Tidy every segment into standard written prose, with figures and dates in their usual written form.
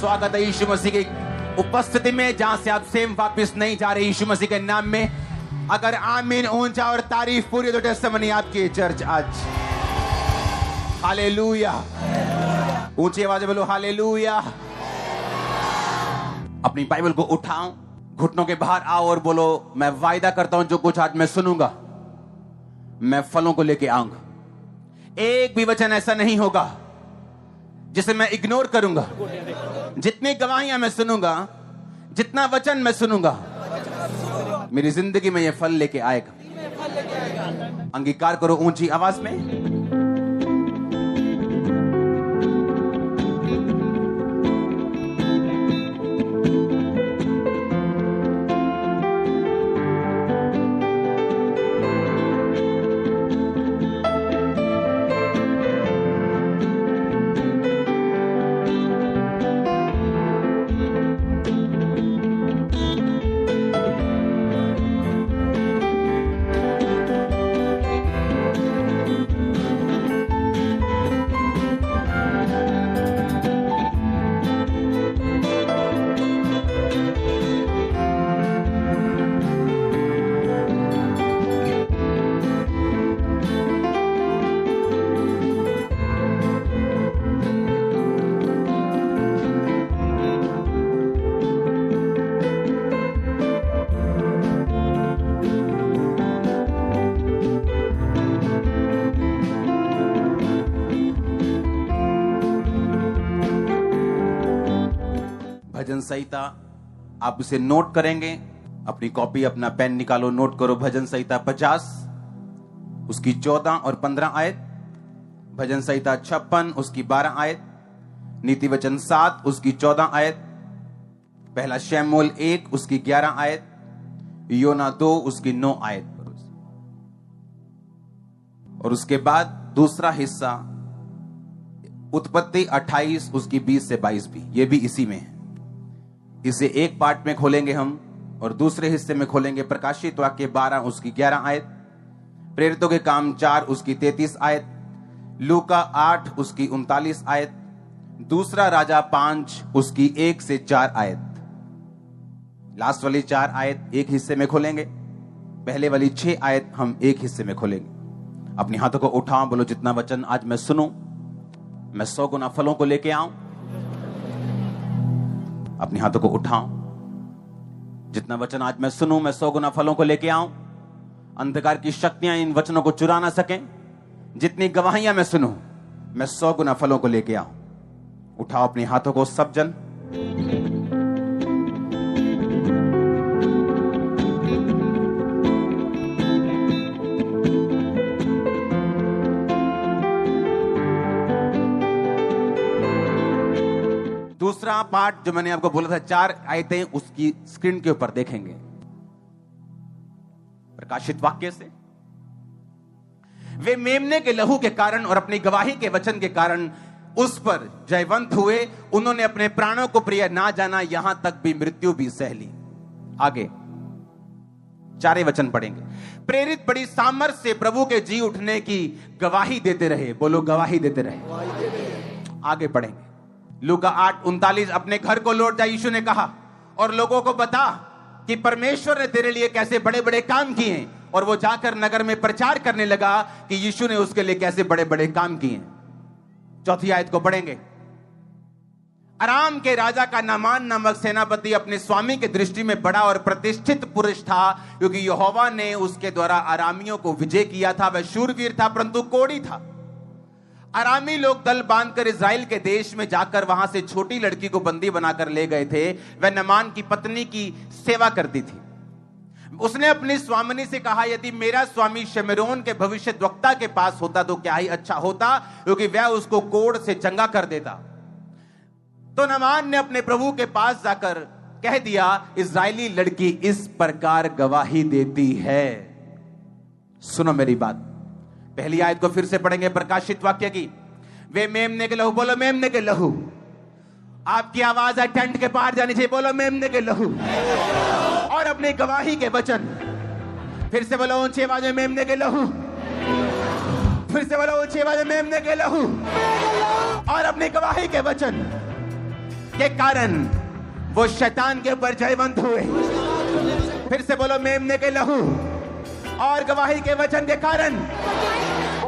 स्वागत है यीशु मसीह की उपस्थिति में, जहां से आप सेम वापस नहीं जा रहे यीशु मसीह के नाम में। अगर आमीन ऊंचा और तारीफ पूरी तो टेस्टिमनी आपकी चर्च आज। हालेलुया, ऊंची आवाज में बोलो हालेलुया। अपनी बाइबल को उठाओ, घुटनों के बाहर आओ और बोलो, मैं वायदा करता हूं जो कुछ आज मैं सुनूंगा मैं फलों को लेके आऊंगा। एक भी वचन ऐसा नहीं होगा जिसे मैं इग्नोर करूंगा। जितनी गवाहियां मैं सुनूंगा, जितना वचन मैं सुनूंगा, मेरी जिंदगी में यह फल लेके आएगा। अंगीकार करो ऊंची आवाज में। भजन संहिता आप उसे नोट करेंगे। अपनी कॉपी अपना पेन निकालो, नोट करो। भजन संहिता 50 उसकी 14 और 15 आयत, भजन संहिता 56 उसकी 12 आयत, नीति वचन 7 उसकी 14 आयत, पहला शमूएल 1 उसकी 11 आयत, योना 2 उसकी 9 आयत। और उसके बाद दूसरा हिस्सा उत्पत्ति 28 उसकी 20 से 22 भी, ये भी इसी में है। इसे एक पार्ट में खोलेंगे हम और दूसरे हिस्से में खोलेंगे प्रकाशित वाक्य 12 उसकी 11 आयत, प्रेरितों के काम 4 उसकी 33 आयत, लूका 8 उसकी 39 आयत, दूसरा राजा 5 उसकी 1 से 4 आयत। लास्ट वाली 4 आयत एक हिस्से में खोलेंगे, पहले वाली 6 आयत हम एक हिस्से में खोलेंगे। अपने हाथों को उठाओ, बोलो जितना वचन आज मैं सुनूं मैं 100 गुना फलों को लेके आऊं। अपने हाथों को उठाओ, जितना वचन आज मैं सुनूं मैं 100 गुना फलों को लेके आऊं। अंधकार की शक्तियां इन वचनों को चुरा ना सकें। जितनी गवाहियां मैं सुनूं मैं 100 गुना फलों को लेके आऊं। उठाओ अपने हाथों को सब जन। दूसरा पार्ट जो मैंने आपको बोला था 4 आयतें उसकी स्क्रीन के ऊपर देखेंगे प्रकाशित वाक्य से। वे मेमने के लहू के कारण और अपनी गवाही के वचन के कारण उस पर जयवंत हुए। उन्होंने अपने प्राणों को प्रिय ना जाना, यहां तक भी मृत्यु भी सह ली। आगे 4 वचन पढ़ेंगे। प्रेरित बड़ी सामर्थ्य से प्रभु के जी उठने की गवाही देते रहे। बोलो गवाही देते रहे। आगे पढ़ेंगे लूका 8:39, अपने घर को लौट जा यीशु ने कहा और लोगों को बता कि परमेश्वर ने तेरे लिए कैसे बड़े बड़े काम किए। और वो जाकर नगर में प्रचार करने लगा कि यीशु ने उसके लिए कैसे बड़े बड़े काम किए। 4 आयत को पढ़ेंगे। अराम के राजा का नामान नामक सेनापति अपने स्वामी के दृष्टि में बड़ा और प्रतिष्ठित पुरुष था, क्योंकि यहोवा ने उसके द्वारा अरामियों को विजय किया था। वह शूरवीर था परंतु कोढ़ी था। अरामी लोग दल बांधकर इज़राइल के देश में जाकर वहां से छोटी लड़की को बंदी बनाकर ले गए थे। वह नामान की पत्नी की सेवा करती थी। उसने अपनी स्वामिनी से कहा, यदि मेरा स्वामी शमरोन के भविष्यद्वक्ता के पास होता तो क्या ही अच्छा होता, क्योंकि वह उसको कोढ़ से चंगा कर देता। तो नामान ने अपने प्रभु के पास जाकर कह दिया, इज़राइली लड़की इस प्रकार गवाही देती है। सुनो मेरी बात, पहली आयत को फिर से पढ़ेंगे प्रकाशित वाक्य की। वे मेमने के लहू, बोलो मेमने के लहू। आपकी आवाज है टेंट के पार जानी चाहिए, बोलो मेमने के लहू। और अपनी गवाही के वचन फिर से बोलो ऊंची आवाज में, मेमने के लहू। फिर से बोलो ऊंची आवाज में, मेमने के लहू। और अपनी गवाही के वचन के कारण वो शैतान के ऊपर जयवंत हुए। फिर से बोलो, मेमने के लहू और गवाही के वचन के कारण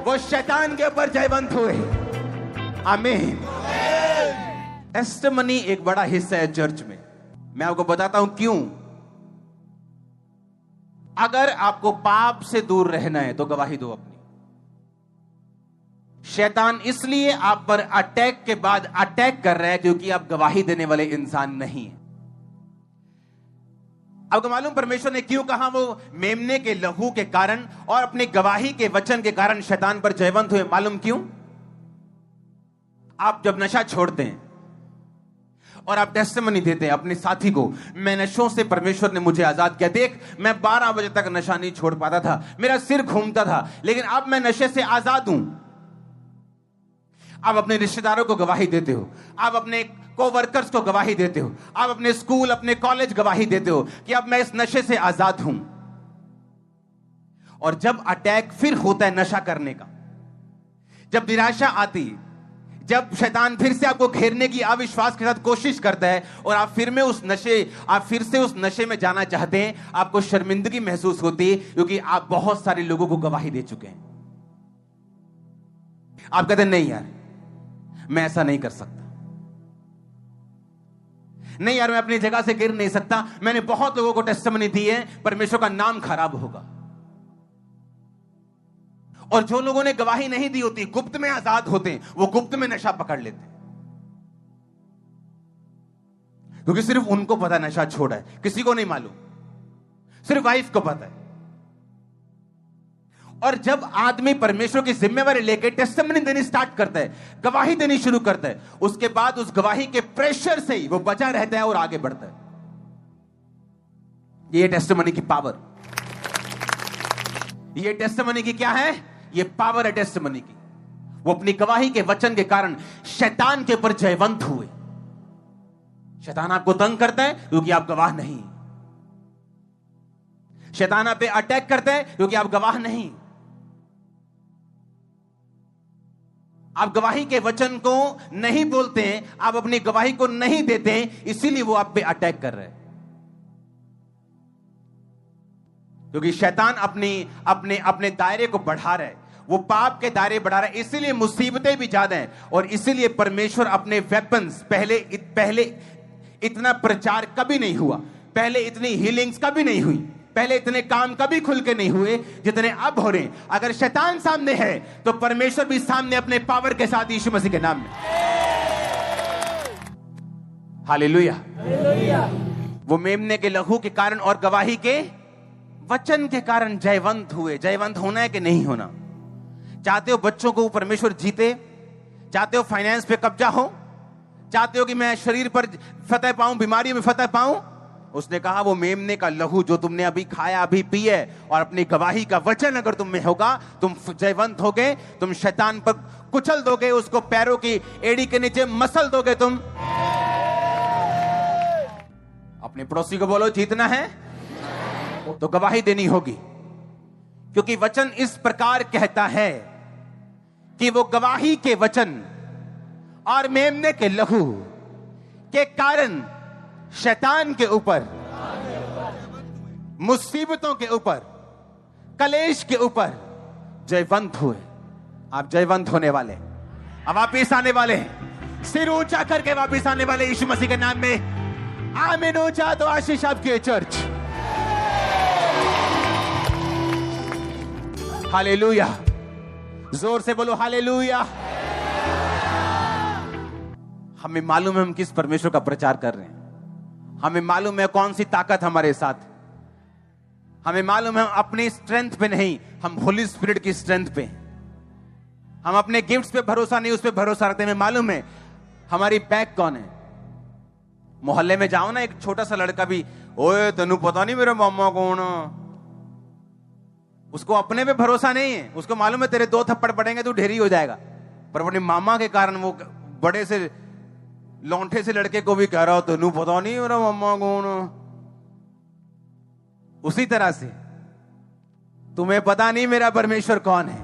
वो शैतान के ऊपर जयवंत हुए। आमीन। टेस्टिमनी एक बड़ा हिस्सा है चर्च में। मैं आपको बताता हूं क्यों। अगर आपको पाप से दूर रहना है तो गवाही दो अपनी। शैतान इसलिए आप पर अटैक के बाद अटैक कर रहा है क्योंकि आप गवाही देने वाले इंसान नहीं हैं। आपको मालूम परमेश्वर ने क्यों कहा वो मेमने के लहू के कारण और अपनी गवाही के वचन के कारण शैतान पर जयवंत हुए? मालूम क्यों? आप जब नशा छोड़ते हैं और आप टेस्टिमनी देते हैं अपने साथी को, मैं नशों से परमेश्वर ने मुझे आजाद किया। देख, मैं 12 बजे तक नशा नहीं छोड़ पाता था, मेरा सिर घूमता था, लेकिन अब मैं नशे से आजाद हूं। आप अपने रिश्तेदारों को गवाही देते हो, आप अपने कोवर्कर्स को गवाही देते हो, आप अपने स्कूल, अपने कॉलेज गवाही देते हो कि अब मैं इस नशे से आजाद हूं। और जब अटैक फिर होता है नशा करने का, जब निराशा आती, जब शैतान फिर से आपको घेरने की अविश्वास के साथ कोशिश करता है और आप फिर से उस नशे में जाना चाहते हैं, आपको शर्मिंदगी महसूस होती है क्योंकि आप बहुत सारे लोगों को गवाही दे चुके हैं। आप कहते हैं नहीं यार, मैं ऐसा नहीं कर सकता, नहीं यार मैं अपनी जगह से गिर नहीं सकता, मैंने बहुत लोगों को टेस्टिमनी दी है, परमेश्वर का नाम खराब होगा। और जो लोगों ने गवाही नहीं दी होती, गुप्त में आजाद होते हैं, वो गुप्त में नशा पकड़ लेते हैं क्योंकि सिर्फ उनको पता नशा छोड़ा है, किसी को नहीं मालूम, सिर्फ वाइफ को पता है। और जब आदमी परमेश्वर की जिम्मेवारी लेकर टेस्टिमनी देनी स्टार्ट करता है, गवाही देनी शुरू करता है, उसके बाद उस गवाही के प्रेशर से ही वो बचा रहता है और आगे बढ़ता है। ये टेस्टिमनी की पावर, ये टेस्टिमनी की क्या है? ये पावर है टेस्टिमनी की। वो अपनी गवाही के वचन के कारण शैतान के ऊपर जयवंत हुए। शैतान आपको तंग करता है क्योंकि आप गवाह नहीं। शैतान आप पे अटैक करता है क्योंकि आप गवाह नहीं। आप गवाही के वचन को नहीं बोलते हैं, आप अपनी गवाही को नहीं देते हैं, इसीलिए वो आप पे अटैक कर रहे हैं। क्योंकि शैतान अपने दायरे को बढ़ा रहा है, वो पाप के दायरे बढ़ा रहा है, इसीलिए मुसीबतें भी ज्यादा हैं। और इसीलिए परमेश्वर अपने वेपन्स, पहले इतना प्रचार कभी नहीं हुआ, पहले इतनी हीलिंग्स कभी नहीं हुई, पहले इतने काम कभी खुल के नहीं हुए जितने अब हो रहे हैं। अगर शैतान सामने है तो परमेश्वर भी सामने अपने पावर के साथ, यीशु मसीह के नाम में। हालेलुया। वो मेमने के लहू के कारण और गवाही के वचन के कारण जयवंत हुए। जयवंत होना है कि नहीं होना? चाहते हो बच्चों को परमेश्वर जीते? चाहते हो फाइनेंस पे कब्जा हो? चाहते हो कि मैं शरीर पर फतह पाऊं, बीमारी में फतह पाऊं? उसने कहा वो मेमने का लहू जो तुमने अभी खाया, अभी पिए, और अपनी गवाही का वचन अगर तुम में होगा, तुम जयवंत होगे, तुम शैतान पर कुचल दोगे, उसको पैरों की एड़ी के नीचे मसल दोगे। तुम अपने पड़ोसी को बोलो जीतना है तो गवाही देनी होगी, क्योंकि वचन इस प्रकार कहता है कि वो गवाही के वचन और मेमने के लहू के कारण शैतान के ऊपर, मुसीबतों के ऊपर, कलेश के ऊपर जयवंत हुए। आप जयवंत होने वाले, अब वापिस आने वाले, सिर ऊंचा करके वापिस आने वाले यीशु मसीह के नाम में। आमीन। ऊंचा तो आशीष आपकी चर्च। हालेलुया। जोर से बोलो हालेलुया। हमें मालूम है हम किस परमेश्वर का प्रचार कर रहे हैं, हमें मालूम है कौन सी ताकत हमारे साथ, हमें मालूम है हम अपनी स्ट्रेंथ पे नहीं, हम होली स्पिरिट की स्ट्रेंथ पे। हम अपने गिफ्ट्स पे भरोसा नहीं, उस पे भरोसा रखते हैं। हमें मालूम है हमारी बैक कौन है। मोहल्ले में जाओ ना, एक छोटा सा लड़का भी, ओए तेनू पता नहीं मेरा मामा कौन, उसको अपने पे भरोसा नहीं है। उसको मालूम है तेरे 2 थप्पड़ पड़ेंगे तो ढेरी हो जाएगा, पर अपने मामा के कारण वो बड़े से लौंठे से लड़के को भी कह रहा हो तेनू पता नहीं मेरा मामा कौन। उसी तरह से तुम्हें पता नहीं मेरा परमेश्वर कौन है,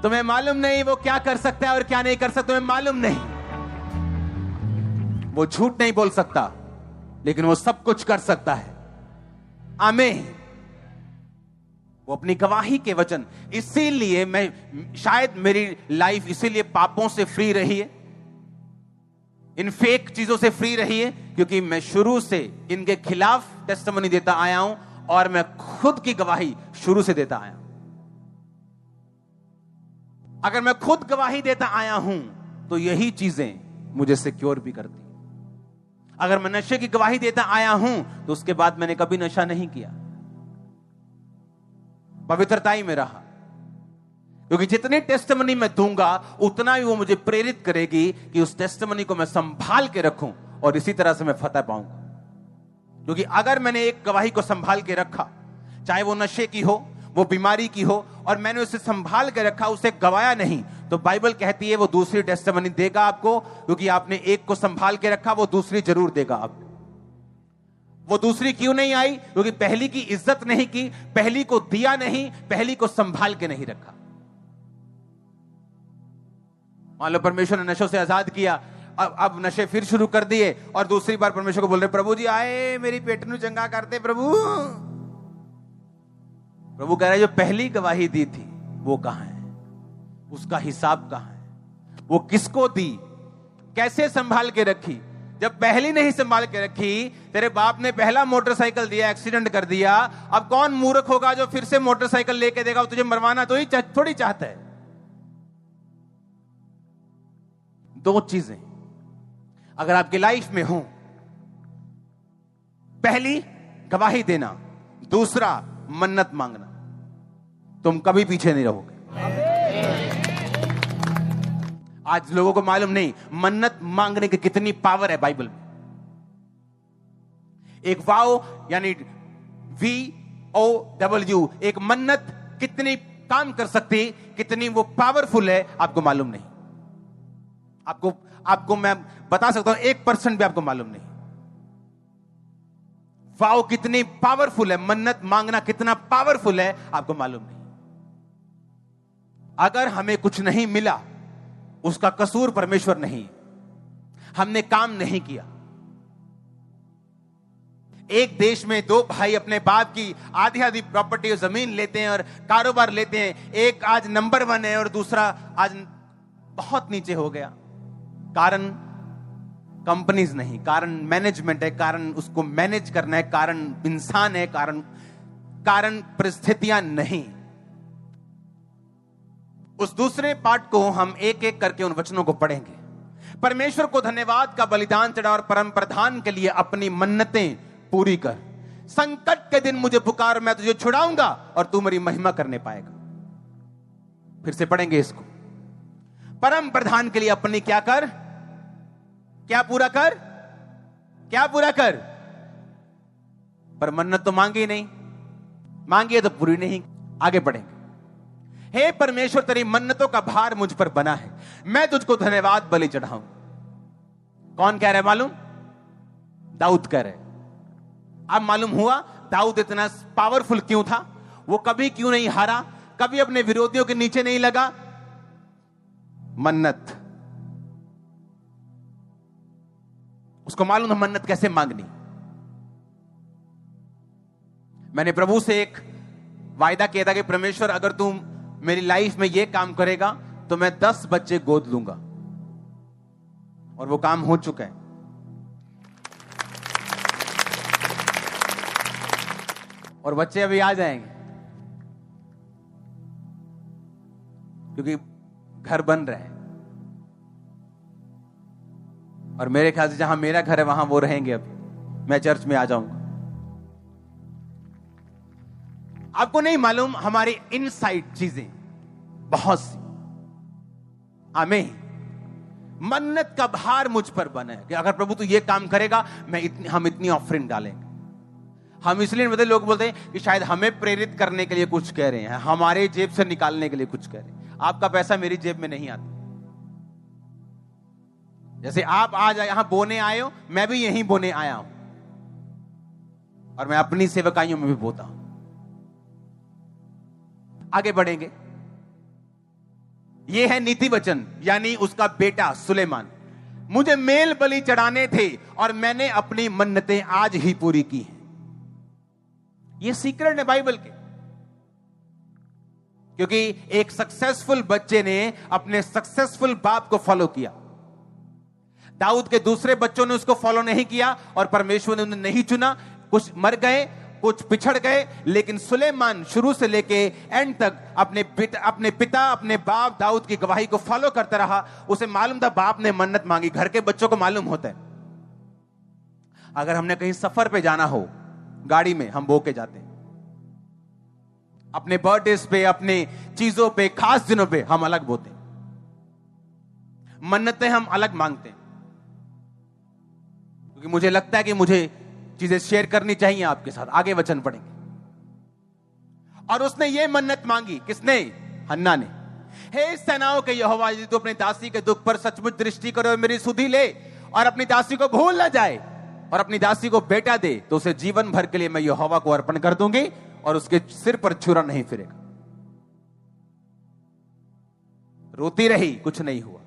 तुम्हें मालूम नहीं वो क्या कर सकता है और क्या नहीं कर सकता, तुम्हें मालूम नहीं। वो झूठ नहीं बोल सकता, लेकिन वो सब कुछ कर सकता है। आमीन। वो अपनी गवाही के वचन, इसीलिए मैं शायद मेरी लाइफ इसीलिए पापों से फ्री रही है, इन फेक चीजों से फ्री रही है, क्योंकि मैं शुरू से इनके खिलाफ टेस्टिमनी देता आया हूं और मैं खुद की गवाही शुरू से देता आया हूं। अगर मैं खुद गवाही देता आया हूं तो यही चीजें मुझे सिक्योर भी करती। अगर मैं नशे की गवाही देता आया हूं तो उसके बाद मैंने कभी नशा नहीं किया, पवित्रता ही में रहा, क्योंकि जितनी टेस्टिमनी मैं दूंगा उतना ही वो मुझे प्रेरित करेगी कि उस टेस्टिमनी को मैं संभाल के रखूं और इसी तरह से मैं फतह पाऊंगा। क्योंकि अगर मैंने एक गवाही को संभाल के रखा, चाहे वो नशे की हो, वो बीमारी की हो, और मैंने उसे संभाल के रखा, उसे गवाया नहीं, तो बाइबल कहती है वो दूसरी टेस्टिमनी देगा आपको, क्योंकि आपने एक को संभाल के रखा, वो दूसरी जरूर देगा आपको। वो दूसरी क्यों नहीं आई? क्योंकि पहली की इज्जत नहीं की, पहली को दिया नहीं, पहली को संभाल के नहीं रखा। मान लो परमेश्वर ने नशों से आजाद किया, अब नशे फिर शुरू कर दिए और दूसरी बार परमेश्वर को बोल रहे, प्रभु जी आए मेरी पेट ਨੂੰ चंगा करते प्रभु। प्रभु कह रहे जो पहली गवाही दी थी वो कहां है? उसका हिसाब कहां है? वो किसको दी, कैसे संभाल के रखी? जब पहली नहीं संभाल के रखी, तेरे बाप ने पहला मोटरसाइकिल दिया, एक्सीडेंट कर दिया, अब कौन मूर्ख होगा जो फिर से मोटरसाइकिल लेके देगा? तुझे मरवाना तो ही थोड़ी चाहता है। दो चीजें अगर आपकी लाइफ में हो, पहली गवाही देना, दूसरा मन्नत मांगना, तुम कभी पीछे नहीं रहोगे। आज लोगों को मालूम नहीं मन्नत मांगने की कितनी पावर है बाइबल में। एक वाओ यानी VOW, एक मन्नत कितनी काम कर सकती, कितनी वो पावरफुल है, आपको मालूम नहीं। आपको मैं बता सकता हूं 1% भी आपको मालूम नहीं। वाओ कितनी पावरफुल है, मन्नत मांगना कितना पावरफुल है, आपको मालूम नहीं। अगर हमें कुछ नहीं मिला, उसका कसूर परमेश्वर नहीं, हमने काम नहीं किया। एक देश में दो भाई अपने बाप की आधी आधी प्रॉपर्टी और जमीन लेते हैं और कारोबार लेते हैं। एक आज नंबर 1 है और दूसरा आज बहुत नीचे हो गया। कारण कंपनीज नहीं, कारण मैनेजमेंट है, कारण उसको मैनेज करना है, कारण इंसान है, कारण परिस्थितियां नहीं। उस दूसरे पार्ट को हम एक एक करके उन वचनों को पढ़ेंगे। परमेश्वर को धन्यवाद का बलिदान चढ़ा और परम प्रधान के लिए अपनी मन्नतें पूरी कर। संकट के दिन मुझे पुकार, मैं तुझे छुड़ाऊंगा और तू मेरी महिमा करने पाएगा। फिर से पढ़ेंगे इसको। परम प्रधान के लिए अपनी क्या कर, क्या पूरा कर, क्या पूरा कर। पर मन्नत तो मांगी नहीं, मांगी है तो पूरी नहीं। आगे बढ़ेंगे। हे परमेश्वर तेरी मन्नतों का भार मुझ पर बना है, मैं तुझको धन्यवाद बलि चढ़ाऊं। कौन कह रहा है मालूम? दाऊद कह रहे। अब मालूम हुआ दाऊद इतना पावरफुल क्यों था, वो कभी क्यों नहीं हारा, कभी अपने विरोधियों के नीचे नहीं लगा। मन्नत, उसको मालूम था मन्नत कैसे मांगनी। मैंने प्रभु से एक वायदा किया था कि परमेश्वर अगर तू मेरी लाइफ में यह काम करेगा तो मैं 10 बच्चे गोद लूंगा, और वो काम हो चुका है। और बच्चे अभी आ जाएंगे, क्योंकि घर बन रहे हैं। और मेरे ख्याल से जहां मेरा घर है वहां वो रहेंगे। अभी मैं चर्च में आ जाऊंगा। आपको नहीं मालूम हमारी इनसाइड चीजें बहुत सी। आमीन। मन्नत का भार मुझ पर बना है कि अगर प्रभु तू ये काम करेगा हम इतनी ऑफरिंग डालेंगे। हम इसलिए मतलब लोग बोलते हैं कि शायद हमें प्रेरित करने के लिए कुछ कह रहे हैं, हमारे जेब से निकालने के लिए कुछ कह रहे हैं। आपका पैसा मेरी जेब में नहीं आता। जैसे आप आज यहां बोने आए हो, मैं भी यहीं बोने आया हूं, और मैं अपनी सेवकाइयों में भी बोता हूं। आगे बढ़ेंगे। यह है नीति वचन, यानी उसका बेटा सुलेमान। मुझे मेल बलि चढ़ाने थे और मैंने अपनी मन्नतें आज ही पूरी की हैं। ये सीक्रेट है बाइबल के, क्योंकि एक सक्सेसफुल बच्चे ने अपने सक्सेसफुल बाप को फॉलो किया। दाऊद के दूसरे बच्चों ने उसको फॉलो नहीं किया और परमेश्वर ने उन्हें नहीं चुना। कुछ मर गए, कुछ पिछड़ गए, लेकिन सुलेमान शुरू से लेके एंड तक अपने पिता अपने बाप दाऊद की गवाही को फॉलो करता रहा। उसे मालूम था बाप ने मन्नत मांगी। घर के बच्चों को मालूम होता है, अगर हमने कहीं सफर पे जाना हो, गाड़ी में हम बो के जाते हैं। अपने बर्थडेज पे, अपने चीजों पे, खास दिनों पे हम अलग बोते हैं। मन्नतें हम अलग मांगते हैं, क्योंकि मुझे लगता है कि मुझे चीजें शेयर करनी चाहिए आपके साथ। आगे वचन पढ़ेंगे। और उसने ये मन्नत मांगी, किसने? हन्ना ने। हे सेनाओं के यहोवा, यदि तू अपनी दासी के दुख पर सचमुच दृष्टि करे और मेरी सुधि ले और अपनी दासी को भूल ना जाए और अपनी दासी को बेटा दे, तो उसे जीवन भर के लिए मैं यहोवा को अर्पण कर दूंगी और उसके सिर पर छुरा नहीं फिरेगा। रोती रही, कुछ नहीं हुआ।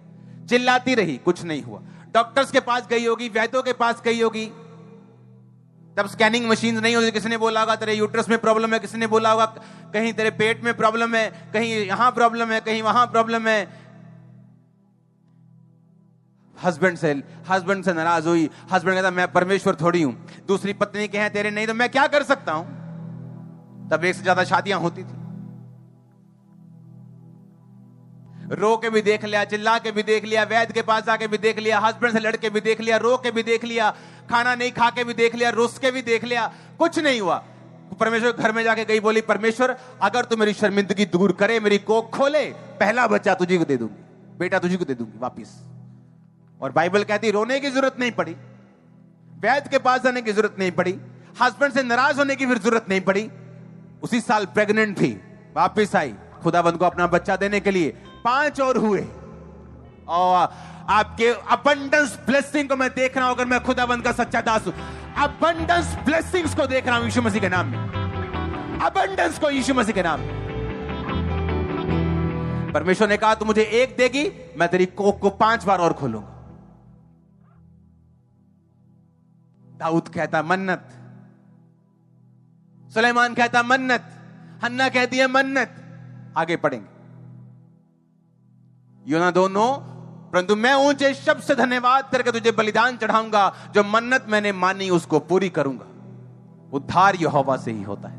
चिल्लाती रही, कुछ नहीं हुआ। डॉक्टर्स के पास गई होगी, वैद्यों के पास गई होगी, तब स्कैनिंग मशीन नहीं होती। किसी ने बोला होगा तेरे यूट्रस में प्रॉब्लम है, किसी ने बोला होगा कहीं तेरे पेट में प्रॉब्लम है, कहीं यहां प्रॉब्लम है, कहीं वहां प्रॉब्लम है। हस्बैंड से नाराज हुई। हस्बैंड कहता मैं परमेश्वर थोड़ी हूं। दूसरी पत्नी कहे तेरे नहीं तो मैं क्या कर सकता हूं। तब एक से ज्यादा शादियां होती थी। रो के भी देख लिया, चिल्ला के भी देख लिया, वैद्य के पास आके भी देख लिया, हस्बैंड से लड़ के भी देख लिया, रो के भी देख लिया, खाना नहीं खा के भी देख लिया, रुस के भी देख लिया, कुछ नहीं हुआ। परमेश्वर घर में जाके गई, बोली परमेश्वर अगर तू मेरी शर्मिंदगी दूर करे, मेरी कोख खोले, पहला बच्चा तुझे को दे दूंगी, बेटा तुझे को दे दूंगी वापिस। और बाइबल कहती रोने की जरूरत नहीं पड़ी, वैद्य के पास जाने की जरूरत नहीं पड़ी, हस्बैंड से नाराज होने की फिर जरूरत नहीं पड़ी। उसी साल प्रेग्नेंट थी, वापिस आई खुदाबंद को अपना बच्चा देने के लिए। 5 और हुए। और आपके अबंडेंस ब्लेसिंग को मैं देख रहा हूं। अगर मैं खुदाबंद का सच्चा दास हूं, अबंडेंस ब्लेसिंग्स को देख रहा हूं यीशु मसीह के नाम में। अबंडेंस को यीशु मसीह के नाम में। परमेश्वर ने कहा तू मुझे 1 देगी, मैं तेरी कोख को 5 बार और खोलूंगा। दाऊद कहता मन्नत, सुलेमान कहता मन्नत, हन्ना कहती है मन्नत। आगे पढ़ेंगे। योना दोनों, परंतु मैं ऊंचे शब्द से धन्यवाद करके तुझे बलिदान चढ़ाऊंगा, जो मन्नत मैंने मानी उसको पूरी करूंगा। उद्धार यहोवा से ही होता है।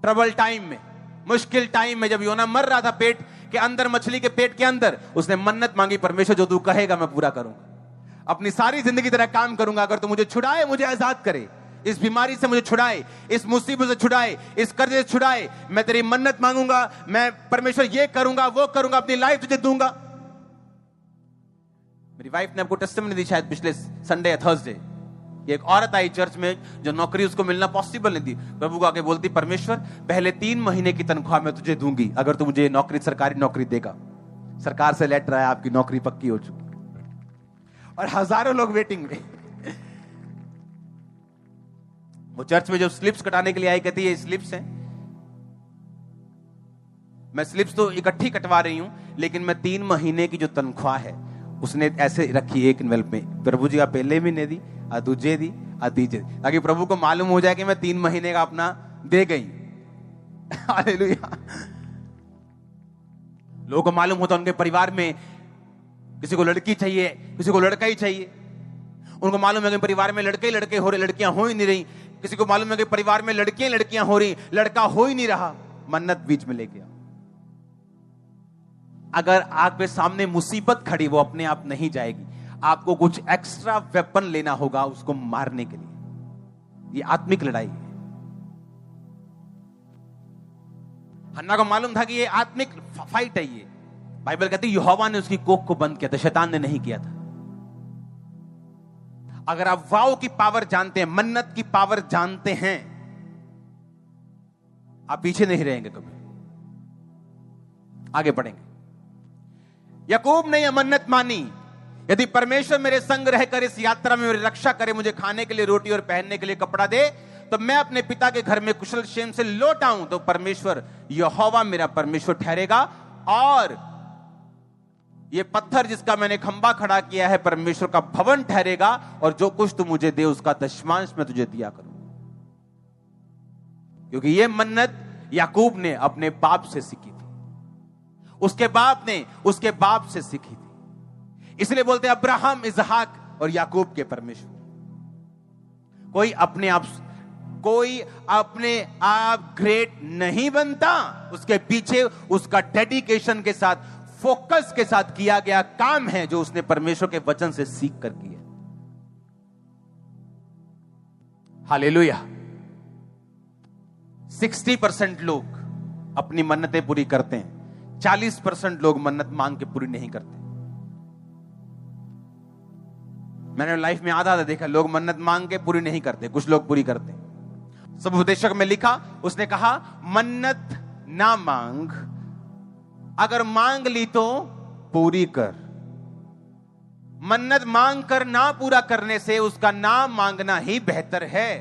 ट्रबल टाइम में, मुश्किल टाइम में, जब योना मर रहा था पेट के अंदर, मछली के पेट के अंदर, उसने मन्नत मांगी, परमेश्वर जो तू कहेगा मैं पूरा करूंगा, अपनी सारी जिंदगी तेरा काम करूंगा। अगर तू मुझे छुड़ाए, मुझे आजाद करे, इस बीमारी से मुझे छुड़ाए, इस मुसीबत से छुड़ाए, इस कर्जे से छुड़ाए, मैं तेरी मन्नत मांगूंगा, मैं परमेश्वर ये करूंगा, वो करूंगा, अपनी लाइफ तुझे दूंगा। मेरी वाइफ ने आपको टेस्टिमनी दी शायद पिछले संडे या थर्सडे। एक औरत आई चर्च में, जो नौकरी उसको मिलना पॉसिबल नहीं थी। प्रभु को आके बोलती परमेश्वर पहले 3 महीने की तनख्वाह मैं तुझे दूंगी अगर तू मुझे नौकरी, सरकारी नौकरी देगा। सरकार से लेटर आया, आपकी नौकरी पक्की हो चुकी। और हजारों लोग वेटिंग में। वो चर्च में जो स्लिप्स कटाने के लिए आई, कहती है स्लिप्स हैं, मैं स्लिप्स तो इकट्ठी कटवा रही हूं, लेकिन मैं 3 महीने की जो तनख्वाह है उसने ऐसे रखी एक एनवेलप में। प्रभु जी का पहले महीने दी, दूजे दी, तीजे दी, ताकि प्रभु को मालूम हो जाए कि मैं 3 महीने का अपना दे गई। हालेलुया। लोगों को मालूम होता उनके परिवार में किसी को लड़की चाहिए, किसी को लड़का ही चाहिए। उनको मालूम है कि परिवार में लड़के ही लड़के हो रहे, लड़कियां हो ही नहीं रही। किसी को मालूम है कि परिवार में लड़कियां लड़कियां हो रही, लड़का हो ही नहीं रहा। मन्नत बीच में लेके आओ। अगर आपके सामने मुसीबत खड़ी, वो अपने आप नहीं जाएगी, आपको कुछ एक्स्ट्रा वेपन लेना होगा उसको मारने के लिए। ये आत्मिक लड़ाई है। हन्ना को मालूम था कि ये आत्मिक फाइट है। ये बाइबल कहती है यहोवा ने उसकी कोख को बंद किया था, शैतान ने नहीं किया था। अगर आप वाव की पावर जानते हैं, मन्नत की पावर जानते हैं, आप पीछे नहीं रहेंगे कभी। आगे बढ़ेंगे। याकूब ने यह मन्नत मानी, यदि परमेश्वर मेरे संग रहकर इस यात्रा में मेरी रक्षा करे, मुझे खाने के लिए रोटी और पहनने के लिए कपड़ा दे, तो मैं अपने पिता के घर में कुशल क्षेम से लौट आऊं, तो परमेश्वर यहोवा मेरा परमेश्वर ठहरेगा और ये पत्थर जिसका मैंने खंबा खड़ा किया है परमेश्वर का भवन ठहरेगा, और जो कुछ तू मुझे दे उसका दशमांश मैं तुझे दिया करूं। क्योंकि ये मन्नत याकूब ने अपने बाप से सीखी थी, उसके बाप ने उसके बाप से सीखी थी। इसलिए बोलते हैं अब्राहम, इसहाक और याकूब के परमेश्वर। कोई अपने आप ग्रेट नहीं बनता, उसके पीछे उसका डेडिकेशन के साथ, फोकस के साथ किया गया काम है जो उसने परमेश्वर के वचन से सीख कर किया। हालेलुया। 60% लोग अपनी मन्नतें पूरी करते हैं, 40% लोग मन्नत मांग के पूरी नहीं करते। मैंने लाइफ में आधा देखा, लोग मन्नत मांग के पूरी नहीं करते, कुछ लोग पूरी करते हैं। सब उपदेशक में लिखा, उसने कहा मन्नत ना मांग, अगर मांग ली तो पूरी कर। मन्नत मांग कर ना पूरा करने से उसका ना मांगना ही बेहतर है,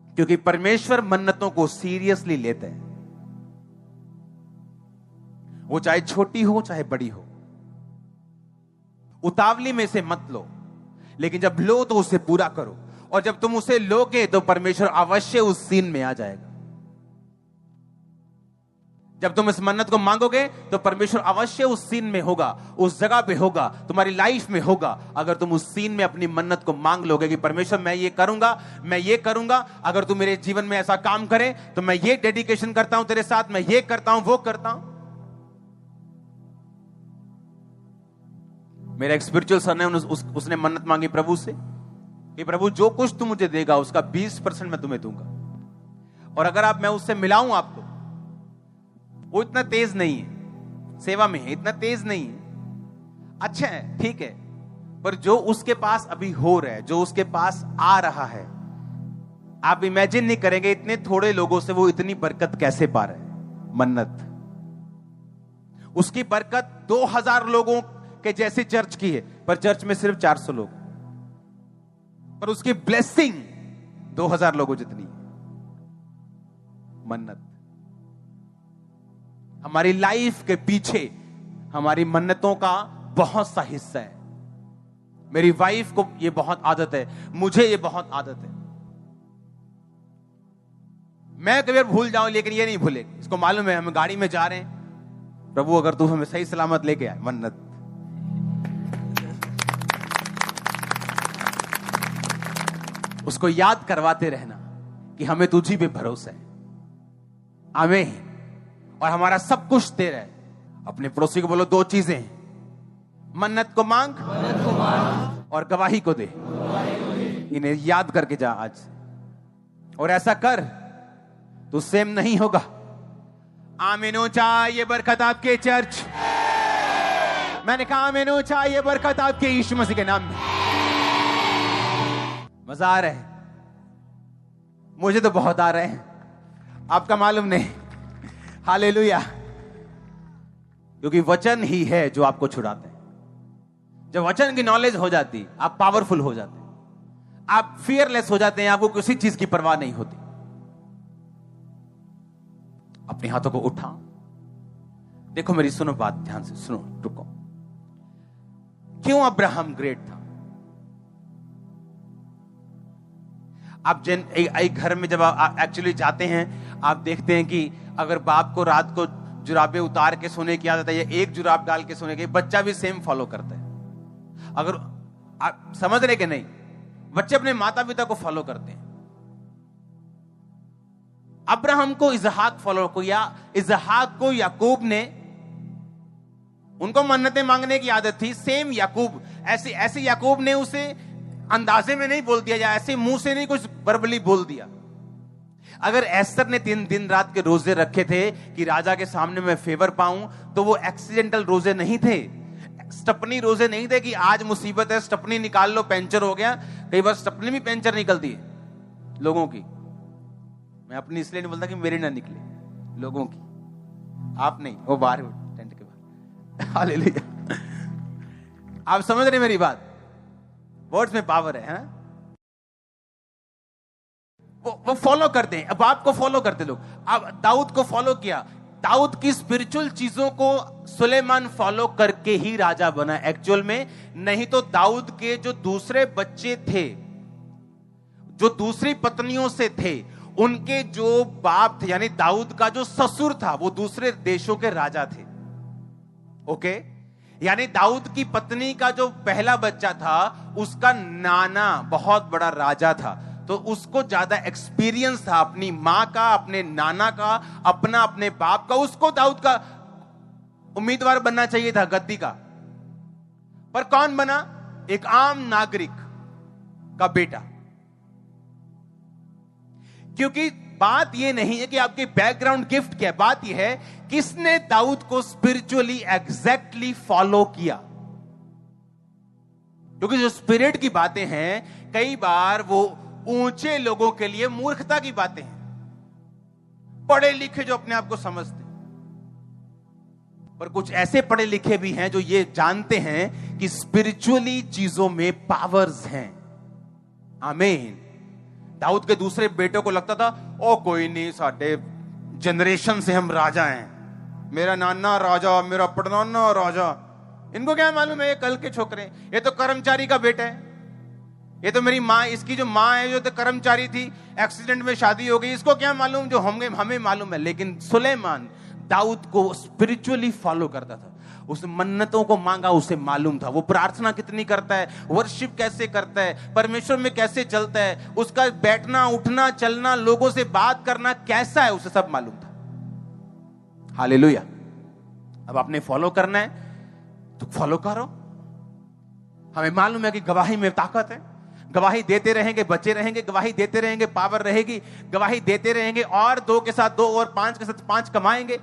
क्योंकि परमेश्वर मन्नतों को सीरियसली लेते हैं। वो चाहे छोटी हो चाहे बड़ी हो, उतावली में से मत लो, लेकिन जब लो तो उसे पूरा करो। और जब तुम उसे लोगे तो परमेश्वर अवश्य उस सीन में आ जाएगा। जब तुम इस मन्नत को मांगोगे तो परमेश्वर अवश्य उस सीन में होगा, उस जगह पे होगा, तुम्हारी लाइफ में होगा। अगर तुम उस सीन में अपनी मन्नत को मांग लोगे कि परमेश्वर मैं ये करूंगा, मैं ये करूंगा, अगर तू मेरे जीवन में ऐसा काम करे तो मैं ये डेडिकेशन करता हूं तेरे साथ, मैं ये करता हूं, वो करता हूं। मेरा एक स्पिरिचुअल सन है, उसने मन्नत मांगी प्रभु से कि प्रभु जो कुछ तू मुझे देगा उसका 20% मैं तुम्हें दूंगा। और अगर मैं उससे मिलाऊं आपको, वो इतना तेज नहीं है, सेवा में है, इतना तेज नहीं है, अच्छा है, ठीक है, पर जो उसके पास अभी हो रहा है, जो उसके पास आ रहा है, आप इमेजिन नहीं करेंगे इतने थोड़े लोगों से वो इतनी बरकत कैसे पा रहे हैं। मन्नत, उसकी बरकत 2000 लोगों के जैसे चर्च की है, पर चर्च में सिर्फ 400 लोग, पर उसकी ब्लेसिंग 2000 लोगों जितनी। मन्नत, हमारी लाइफ के पीछे हमारी मन्नतों का बहुत सा हिस्सा है। मेरी वाइफ को ये बहुत आदत है, मुझे ये बहुत आदत है। मैं कभी भूल जाऊं लेकिन ये नहीं भूले, इसको मालूम है हम गाड़ी में जा रहे हैं, प्रभु अगर तू हमें सही सलामत लेके आए, मन्नत। उसको याद करवाते रहना कि हमें तुझी पे भरोसा है। आमीन। और हमारा सब कुछ तेरा है। अपने पड़ोसी को बोलो 2 चीजें, मन्नत को मांग और गवाही को दे। इन्हें याद करके जा आज, और ऐसा कर तो सेम नहीं होगा। आमीनो, चाहिए बरकत आपके चर्च। मैंने कहा आमीनो, चाहिए बरकत आपके यीशु मसीह के नाम में। मजा आ रहा है? मुझे तो बहुत आ रहे हैं, आपका मालूम नहीं। हालेलुया। क्योंकि वचन ही है जो आपको छुड़ाता है। जब वचन की नॉलेज हो जाती, आप पावरफुल हो जाते हैं, आप फियरलेस हो जाते हैं, आपको किसी चीज की परवाह नहीं होती। अपने हाथों को उठाओ, देखो मेरी सुनो बात, ध्यान से सुनो, रुको। क्यों अब्राहम ग्रेट था? आप एक घर में जब आप एक्चुअली जाते हैं, आप देखते हैं कि अगर बाप को रात को जुराबे उतार के सोने की आदत है, या एक जुराब डाल के सोने की, बच्चा भी सेम फॉलो करता है। अगर आप समझ रहे कि नहीं, बच्चे अपने माता पिता को फॉलो करते हैं। अब्राहम को इसहाक फॉलो किया, इसहाक को याकूब ने, उनको मन्नतें मांगने की आदत थी। सेम याकूब, ऐसे याकूब ने उसे अंदाजे में नहीं बोल दिया, या ऐसे मुंह से नहीं कुछ वर्बली बोल दिया। अगर एस्तर ने 3 दिन रात के रोजे रखे थे कि राजा के सामने मैं फेवर पाऊं, तो वो एक्सीडेंटल रोजे नहीं थे, स्टपनी रोजे नहीं थे कि आज मुसीबत है, स्टपनी निकाल लो, पंचर हो गया। कई बार स्टपनी भी पंचर निकलती है लोगों की। मैं अपनी इसलिए नहीं बोलता कि मेरी ना निकले, लोगों की, आप नहीं, वो बाहर टेंट के बाहर। हालेलुया। आप समझ रहे मेरी बात? वर्ड्स में पावर है ना? वो फॉलो करते हैं। अब आपको फॉलो करते लोग। अब दाऊद को फॉलो किया, दाऊद की स्पिरिचुअल चीजों को सुलेमान फॉलो करके ही राजा बना एक्चुअल में, नहीं तो दाऊद के जो दूसरे बच्चे थे, जो दूसरी पत्नियों से थे, उनके जो बाप थे, यानी दाऊद का जो ससुर था, वो दूसरे देशों के राजा थे। ओके, यानी दाऊद की पत्नी का जो पहला बच्चा था, उसका नाना बहुत बड़ा राजा था, तो उसको ज्यादा एक्सपीरियंस था अपनी मां का, अपने नाना का, अपने बाप का। उसको दाऊद का उम्मीदवार बनना चाहिए था गद्दी का, पर कौन बना? एक आम नागरिक का बेटा। क्योंकि बात यह नहीं है कि आपके बैकग्राउंड गिफ्ट क्या है, बात यह है किसने दाऊद को स्पिरिचुअली एग्जैक्टली फॉलो किया। क्योंकि जो स्पिरिट की बातें हैं, कई बार वो ऊंचे लोगों के लिए मूर्खता की बातें हैं, पढ़े लिखे जो अपने आप को समझते हैं। पर कुछ ऐसे पढ़े लिखे भी हैं जो ये जानते हैं कि स्पिरिचुअली चीजों में पावर्स हैं। आमीन। दाऊद के दूसरे बेटों को लगता था, ओ कोई नहीं, साढ़े जनरेशन से हम राजा हैं, मेरा नाना राजा, मेरा पड़नाना राजा। इनको क्या मालूम है ये कल के छोकरे, ये तो कर्मचारी का बेटा है, ये तो मेरी माँ, इसकी जो माँ है जो तो कर्मचारी थी, एक्सीडेंट में शादी हो गई, इसको क्या मालूम जो हमें मालूम है। लेकिन सुलेमान दाऊद को स्पिरिचुअली फॉलो करता था, उस मन्नतों को मांगा, उसे मालूम था वो प्रार्थना कितनी करता है, वर्शिप कैसे करता है, परमेश्वर में कैसे चलता है, उसका बैठना उठना चलना, लोगों से बात करना कैसा है, उसे सब मालूम था। हालेलुया। अब आपने फॉलो करना है तो फॉलो करो। हमें मालूम है कि गवाही में ताकत है, गवाही देते रहेंगे बचे रहेंगे, गवाही देते रहेंगे पावर रहेगी, गवाही देते रहेंगे और 2 के साथ 2 और 5 के साथ 5 कमाएंगे।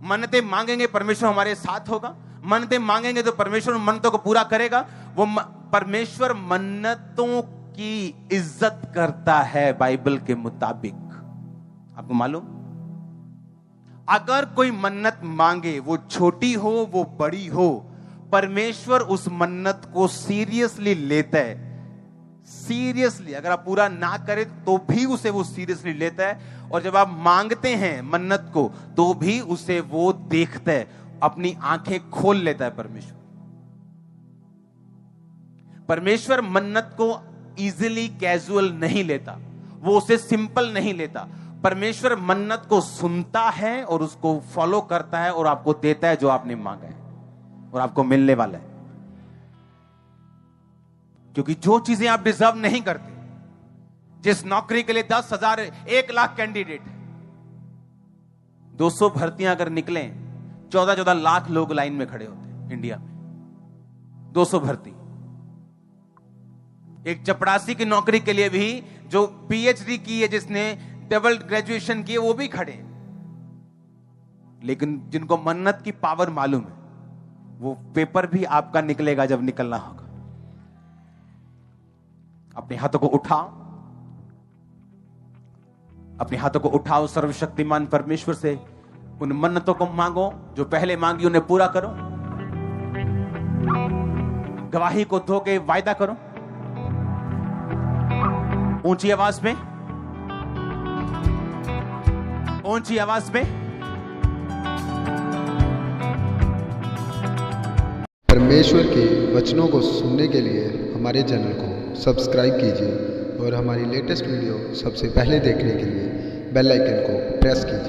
मन्नतें मांगेंगे, परमेश्वर हमारे साथ होगा। मन्नतें मांगेंगे तो परमेश्वर मन्नतों को पूरा करेगा। वो परमेश्वर मन्नतों की इज्जत करता है बाइबल के मुताबिक। आपको मालूम, अगर कोई मन्नत मांगे, वो छोटी हो वो बड़ी हो, परमेश्वर उस मन्नत को सीरियसली लेता है। सीरियसली, अगर आप पूरा ना करें तो भी उसे वो सीरियसली लेता है, और जब आप मांगते हैं मन्नत को तो भी उसे वो देखता है, अपनी आंखें खोल लेता है परमेश्वर। परमेश्वर मन्नत को इजीली कैजुअल नहीं लेता, वो उसे सिंपल नहीं लेता। परमेश्वर मन्नत को सुनता है और उसको फॉलो करता है और आपको देता है जो आपने मांगा है और आपको मिलने वाला है। क्योंकि जो चीजें आप डिजर्व नहीं करते, जिस नौकरी के लिए 10,000 1 लाख कैंडिडेट, 200 भर्तियां अगर निकले, 14 लाख लोग लाइन में खड़े होते हैं इंडिया में। 200 भर्ती, एक चपरासी की नौकरी के लिए भी जो पीएचडी की है, जिसने डबल ग्रेजुएशन की है, वो भी खड़े। लेकिन जिनको मन्नत की पावर मालूम है, वो पेपर भी आपका निकलेगा जब निकलना होगा। अपने हाथों को उठाओ, अपने हाथों को उठाओ, सर्वशक्तिमान परमेश्वर से उन मन्नतों को मांगो जो पहले मांगी, उन्हें पूरा करो। गवाही को धो के वायदा करो, ऊंची आवाज में, ऊंची आवाज में। परमेश्वर के वचनों को सुनने के लिए हमारे चैनल को सब्सक्राइब कीजिए और हमारी लेटेस्ट वीडियो सबसे पहले देखने के लिए बेल आइकन को प्रेस कीजिए।